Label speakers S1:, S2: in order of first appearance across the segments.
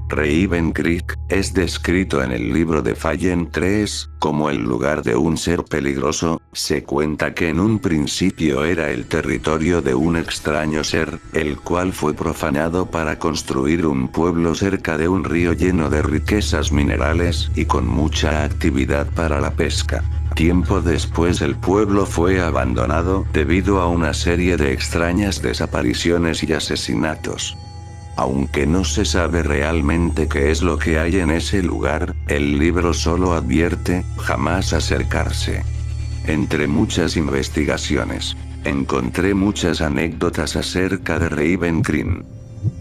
S1: Raven Creek es descrito en el libro de Fallen 3 como el lugar de un ser peligroso. Se cuenta que en un principio era el territorio de un extraño ser, el cual fue profanado para construir un pueblo cerca de un río lleno de riquezas minerales y con mucha actividad para la pesca. Tiempo después el pueblo fue abandonado debido a una serie de extrañas desapariciones y asesinatos. Aunque no se sabe realmente qué es lo que hay en ese lugar, el libro solo advierte, jamás acercarse. Entre muchas investigaciones, encontré muchas anécdotas acerca de Raven Creek.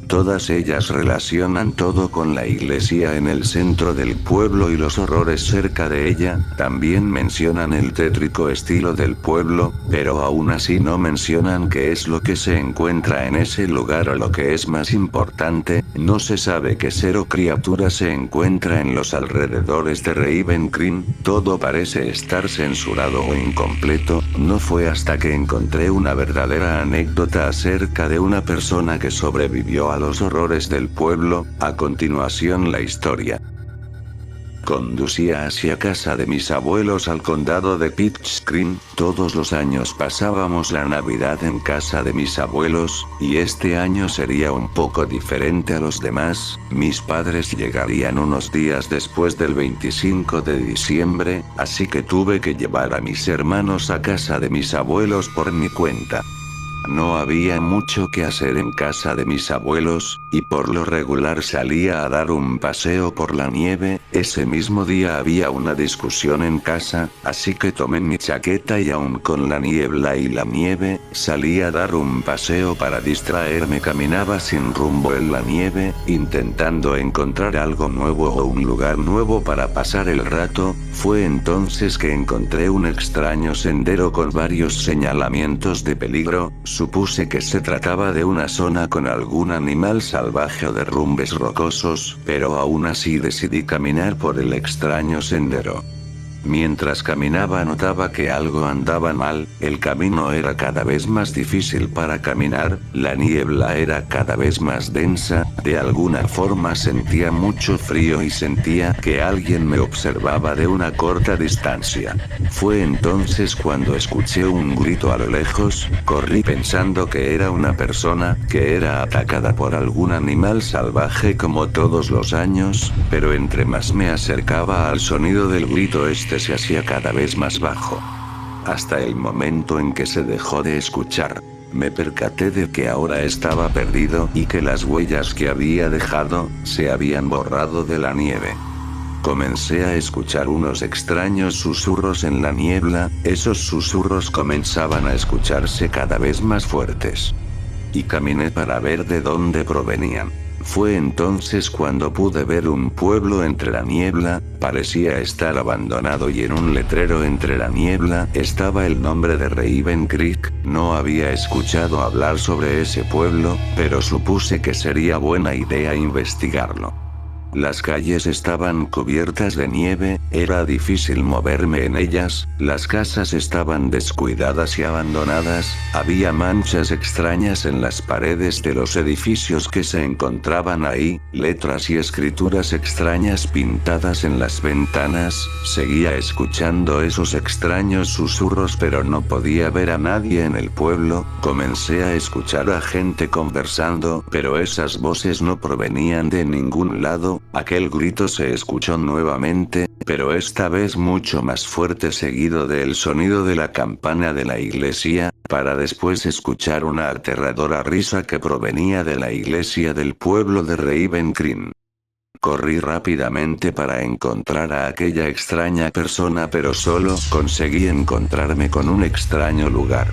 S1: Todas ellas relacionan todo con la iglesia en el centro del pueblo y los horrores cerca de ella. También mencionan el tétrico estilo del pueblo, pero aún así no mencionan qué es lo que se encuentra en ese lugar o lo que es más importante, no se sabe qué ser o criatura se encuentra en los alrededores de Raven Creek. Todo parece estar censurado o incompleto. No fue hasta que encontré una verdadera anécdota acerca de una persona que sobrevivió a los horrores del pueblo. A continuación la historia. Conducía hacia casa de mis abuelos al condado de Pitch Creek. Todos los años pasábamos la Navidad en casa de mis abuelos, y este año sería un poco diferente a los demás. Mis padres llegarían unos días después del 25 de diciembre, así que tuve que llevar a mis hermanos a casa de mis abuelos por mi cuenta. No había mucho que hacer en casa de mis abuelos, y por lo regular salía a dar un paseo por la nieve. Ese mismo día había una discusión en casa, así que tomé mi chaqueta y aún con la niebla y la nieve, salí a dar un paseo para distraerme. Caminaba sin rumbo en la nieve, intentando encontrar algo nuevo o un lugar nuevo para pasar el rato. Fue entonces que encontré un extraño sendero con varios señalamientos de peligro. Supuse que se trataba de una zona con algún animal salvaje o derrumbes rocosos, pero aún así decidí caminar por el extraño sendero. Mientras caminaba notaba que algo andaba mal, el camino era cada vez más difícil para caminar, la niebla era cada vez más densa, de alguna forma sentía mucho frío y sentía que alguien me observaba de una corta distancia. Fue entonces cuando escuché un grito a lo lejos. Corrí pensando que era una persona, que era atacada por algún animal salvaje como todos los años, pero entre más me acercaba al sonido del grito se hacía cada vez más bajo. Hasta el momento en que se dejó de escuchar. Me percaté de que ahora estaba perdido y que las huellas que había dejado, se habían borrado de la nieve. Comencé a escuchar unos extraños susurros en la niebla. Esos susurros comenzaban a escucharse cada vez más fuertes. Y caminé para ver de dónde provenían. Fue entonces cuando pude ver un pueblo entre la niebla. Parecía estar abandonado y en un letrero entre la niebla estaba el nombre de Raven Creek. No había escuchado hablar sobre ese pueblo, pero supuse que sería buena idea investigarlo. Las calles estaban cubiertas de nieve, era difícil moverme en ellas, las casas estaban descuidadas y abandonadas, había manchas extrañas en las paredes de los edificios que se encontraban ahí, letras y escrituras extrañas pintadas en las ventanas. Seguía escuchando esos extraños susurros pero no podía ver a nadie en el pueblo. Comencé a escuchar a gente conversando, pero esas voces no provenían de ningún lado. Aquel grito se escuchó nuevamente, pero esta vez mucho más fuerte, seguido del sonido de la campana de la iglesia, para después escuchar una aterradora risa que provenía de la iglesia del pueblo de Raven Creek. Corrí rápidamente para encontrar a aquella extraña persona, pero solo conseguí encontrarme con un extraño lugar.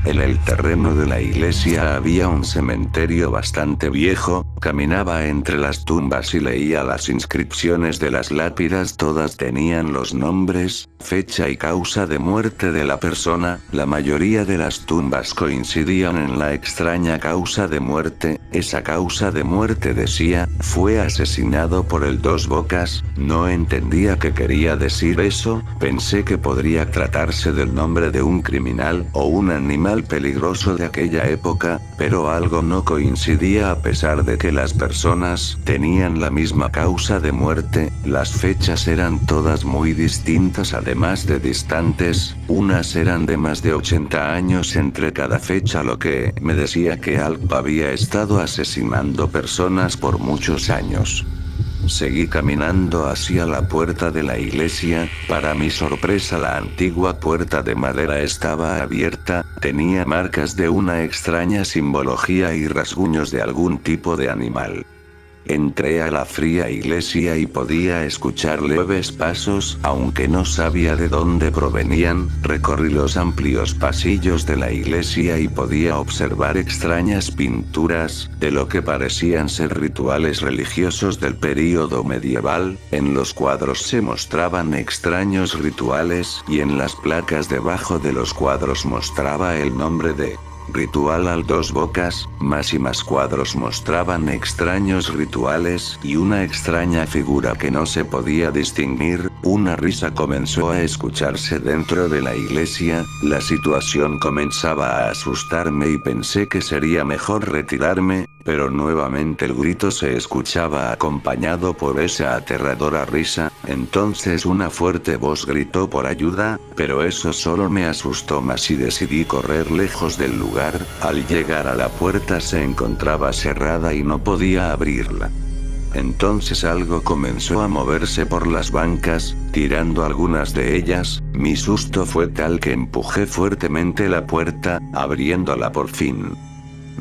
S1: En el terreno de la iglesia había un cementerio bastante viejo. Caminaba entre las tumbas y leía las inscripciones de las lápidas. Todas tenían los nombres, fecha y causa de muerte de la persona. La mayoría de las tumbas coincidían en la extraña causa de muerte. Esa causa de muerte decía: fue asesinado por el Dos Bocas. No entendía qué quería decir eso, pensé que podría tratarse del nombre de un criminal o un animal peligroso de aquella época, pero algo no coincidía a pesar de que las personas tenían la misma causa de muerte, las fechas eran todas muy distintas además de distantes, unas eran de más de 80 años entre cada fecha lo que me decía que Alp había estado asesinando personas por muchos años. Seguí caminando hacia la puerta de la iglesia, para mi sorpresa la antigua puerta de madera estaba abierta, tenía marcas de una extraña simbología y rasguños de algún tipo de animal. Entré a la fría iglesia y podía escuchar leves pasos, aunque no sabía de dónde provenían, recorrí los amplios pasillos de la iglesia y podía observar extrañas pinturas, de lo que parecían ser rituales religiosos del período medieval, en los cuadros se mostraban extraños rituales, y en las placas debajo de los cuadros mostraba el nombre de Ritual al Dos Bocas, más y más cuadros mostraban extraños rituales y una extraña figura que no se podía distinguir, una risa comenzó a escucharse dentro de la iglesia, la situación comenzaba a asustarme y pensé que sería mejor retirarme, pero nuevamente el grito se escuchaba acompañado por esa aterradora risa, entonces una fuerte voz gritó por ayuda, pero eso solo me asustó más y decidí correr lejos del lugar, al llegar a la puerta se encontraba cerrada y no podía abrirla. Entonces algo comenzó a moverse por las bancas, tirando algunas de ellas, mi susto fue tal que empujé fuertemente la puerta, abriéndola por fin.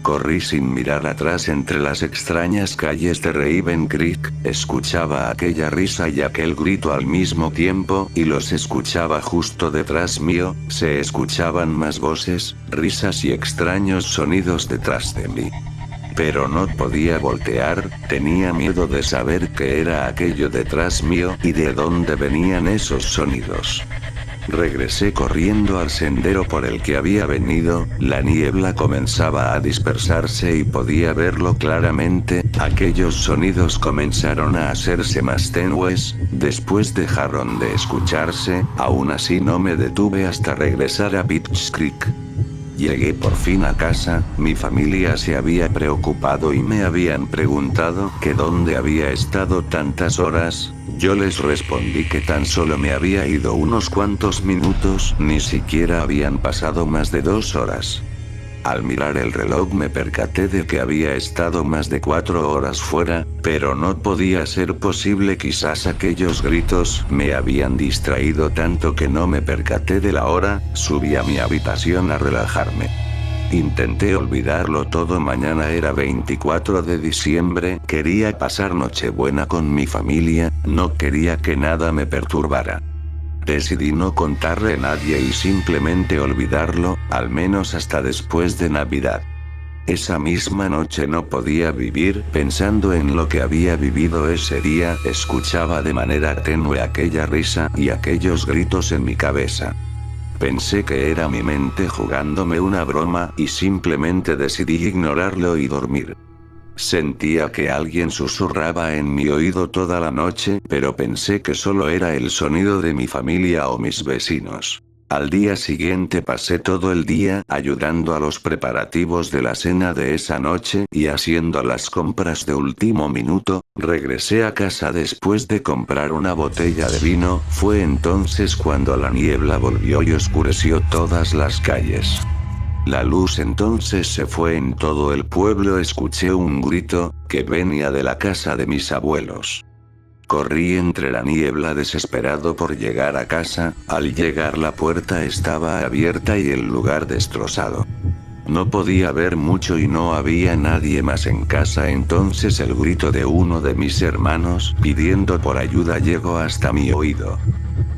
S1: Corrí sin mirar atrás entre las extrañas calles de Raven Creek, escuchaba aquella risa y aquel grito al mismo tiempo, y los escuchaba justo detrás mío, se escuchaban más voces, risas y extraños sonidos detrás de mí. Pero no podía voltear, tenía miedo de saber qué era aquello detrás mío y de dónde venían esos sonidos. Regresé corriendo al sendero por el que había venido, la niebla comenzaba a dispersarse y podía verlo claramente, aquellos sonidos comenzaron a hacerse más tenues, después dejaron de escucharse, aún así no me detuve hasta regresar a Pitch Creek. Llegué por fin a casa, mi familia se había preocupado y me habían preguntado que dónde había estado tantas horas, yo les respondí que tan solo me había ido unos cuantos minutos, ni siquiera habían pasado más de 2 horas. Al mirar el reloj me percaté de que había estado más de 4 horas fuera, pero no podía ser posible, quizás aquellos gritos me habían distraído tanto que no me percaté de la hora, subí a mi habitación a relajarme. Intenté olvidarlo todo, mañana era 24 de diciembre, quería pasar Nochebuena con mi familia, no quería que nada me perturbara. Decidí no contarle a nadie y simplemente olvidarlo, al menos hasta después de Navidad. Esa misma noche no podía vivir pensando en lo que había vivido ese día, escuchaba de manera tenue aquella risa y aquellos gritos en mi cabeza. Pensé que era mi mente jugándome una broma y simplemente decidí ignorarlo y dormir. Sentía que alguien susurraba en mi oído toda la noche, pero pensé que solo era el sonido de mi familia o mis vecinos. Al día siguiente pasé todo el día ayudando a los preparativos de la cena de esa noche y haciendo las compras de último minuto. Regresé a casa después de comprar una botella de vino, fue entonces cuando la niebla volvió y oscureció todas las calles. La luz entonces se fue en todo el pueblo, escuché un grito, que venía de la casa de mis abuelos. Corrí entre la niebla desesperado por llegar a casa, al llegar la puerta estaba abierta y el lugar destrozado. No podía ver mucho y no había nadie más en casa, entonces el grito de uno de mis hermanos pidiendo por ayuda llegó hasta mi oído.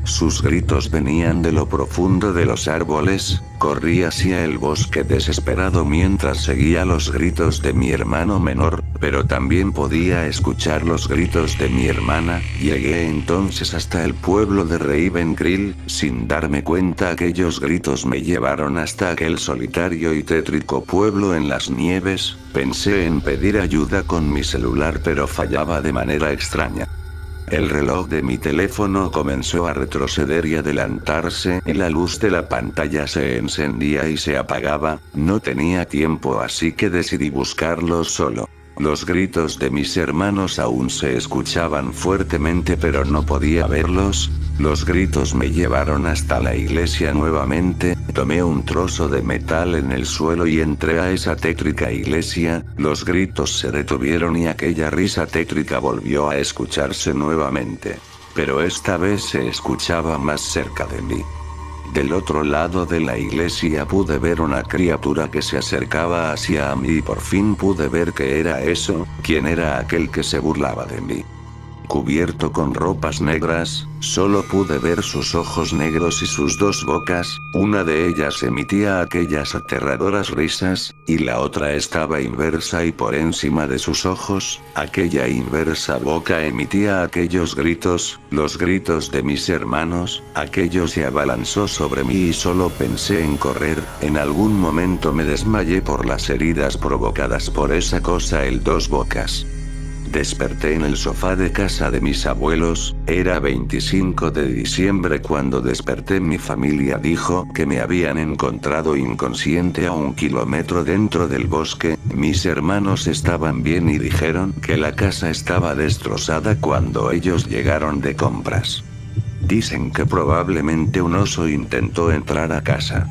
S1: Sus gritos venían de lo profundo de los árboles, corrí hacia el bosque desesperado mientras seguía los gritos de mi hermano menor, pero también podía escuchar los gritos de mi hermana. Llegué entonces hasta el pueblo de Raven Creek, sin darme cuenta aquellos gritos me llevaron hasta aquel solitario y tétrico pueblo en las nieves. Pensé en pedir ayuda con mi celular pero fallaba de manera extraña. El reloj de mi teléfono comenzó a retroceder y adelantarse, y la luz de la pantalla se encendía y se apagaba. No tenía tiempo, así que decidí buscarlo solo. Los gritos de mis hermanos aún se escuchaban fuertemente, pero no podía verlos. Los gritos me llevaron hasta la iglesia nuevamente. Tomé un trozo de metal en el suelo y entré a esa tétrica iglesia. Los gritos se detuvieron y aquella risa tétrica volvió a escucharse nuevamente. Pero esta vez se escuchaba más cerca de mí. Del otro lado de la iglesia pude ver una criatura que se acercaba hacia mí y por fin pude ver qué era eso, quién era aquel que se burlaba de mí. Cubierto con ropas negras, solo pude ver sus ojos negros y sus dos bocas, una de ellas emitía aquellas aterradoras risas, y la otra estaba inversa y por encima de sus ojos, aquella inversa boca emitía aquellos gritos, los gritos de mis hermanos. Aquello se abalanzó sobre mí y solo pensé en correr. En algún momento me desmayé por las heridas provocadas por esa cosa, el dos bocas. Desperté en el sofá de casa de mis abuelos. Era 25 de diciembre cuando desperté. Mi familia dijo que me habían encontrado inconsciente a 1 kilómetro dentro del bosque. Mis hermanos estaban bien y dijeron que la casa estaba destrozada cuando ellos llegaron de compras. Dicen que probablemente un oso intentó entrar a casa.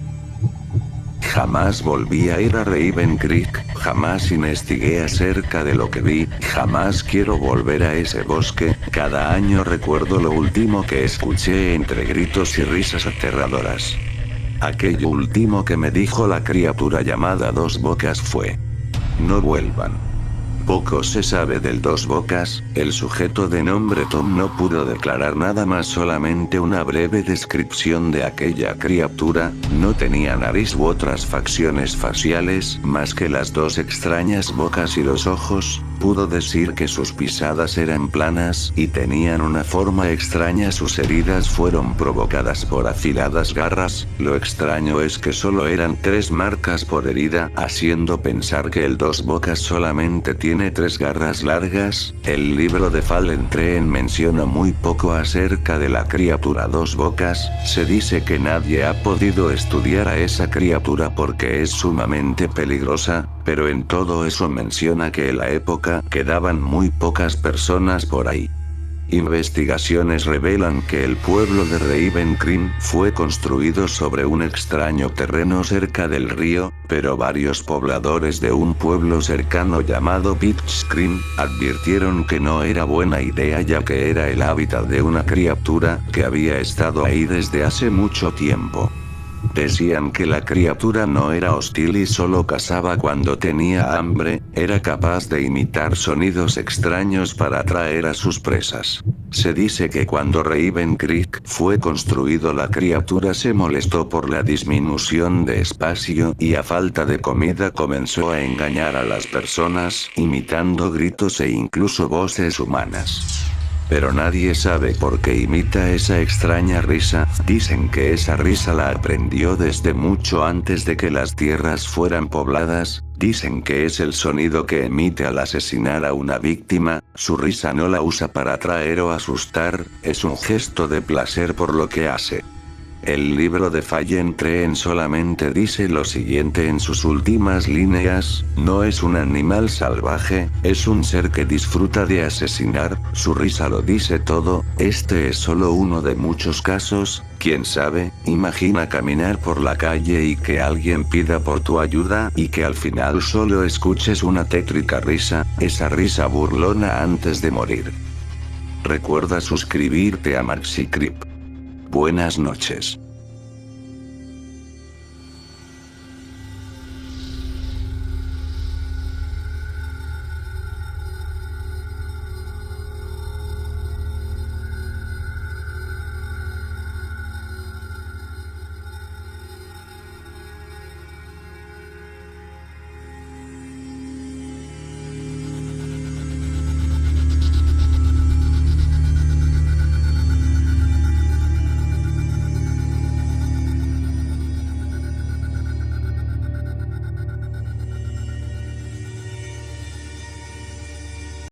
S1: Jamás volví a ir a Raven Creek, jamás investigué acerca de lo que vi, jamás quiero volver a ese bosque. Cada año recuerdo lo último que escuché entre gritos y risas aterradoras. Aquello último que me dijo la criatura llamada Dos Bocas fue: no vuelvan. Poco se sabe del Dos Bocas. El sujeto de nombre Tom no pudo declarar nada más, solamente una breve descripción de aquella criatura. No tenía nariz u otras facciones faciales más que las dos extrañas bocas y los ojos. Pudo decir que sus pisadas eran planas y tenían una forma extraña. Sus heridas fueron provocadas por afiladas garras. Lo extraño es que solo eran 3 marcas por herida, haciendo pensar que el Dos Bocas solamente tiene 3 garras largas. El libro de Fallen 3 menciona muy poco acerca de la criatura Dos Bocas. Se dice que nadie ha podido estudiar a esa criatura porque es sumamente peligrosa, pero en todo eso menciona que en la época quedaban muy pocas personas por ahí. Investigaciones revelan que el pueblo de Raven Creek fue construido sobre un extraño terreno cerca del río, pero varios pobladores de un pueblo cercano llamado Pitch Creek advirtieron que no era buena idea, ya que era el hábitat de una criatura que había estado ahí desde hace mucho tiempo. Decían que la criatura no era hostil y solo cazaba cuando tenía hambre, era capaz de imitar sonidos extraños para atraer a sus presas. Se dice que cuando Raven Creek fue construido, la criatura se molestó por la disminución de espacio y a falta de comida comenzó a engañar a las personas, imitando gritos e incluso voces humanas. Pero nadie sabe por qué imita esa extraña risa. Dicen que esa risa la aprendió desde mucho antes de que las tierras fueran pobladas. Dicen que es el sonido que emite al asesinar a una víctima. Su risa no la usa para atraer o asustar, es un gesto de placer por lo que hace. El libro de Fallen 3 solamente dice lo siguiente en sus últimas líneas: no es un animal salvaje, es un ser que disfruta de asesinar. Su risa lo dice todo. Este es solo uno de muchos casos. Quién sabe, imagina caminar por la calle y que alguien pida por tu ayuda y que al final solo escuches una tétrica risa, esa risa burlona antes de morir. Recuerda suscribirte a Maxi Creep. Buenas noches.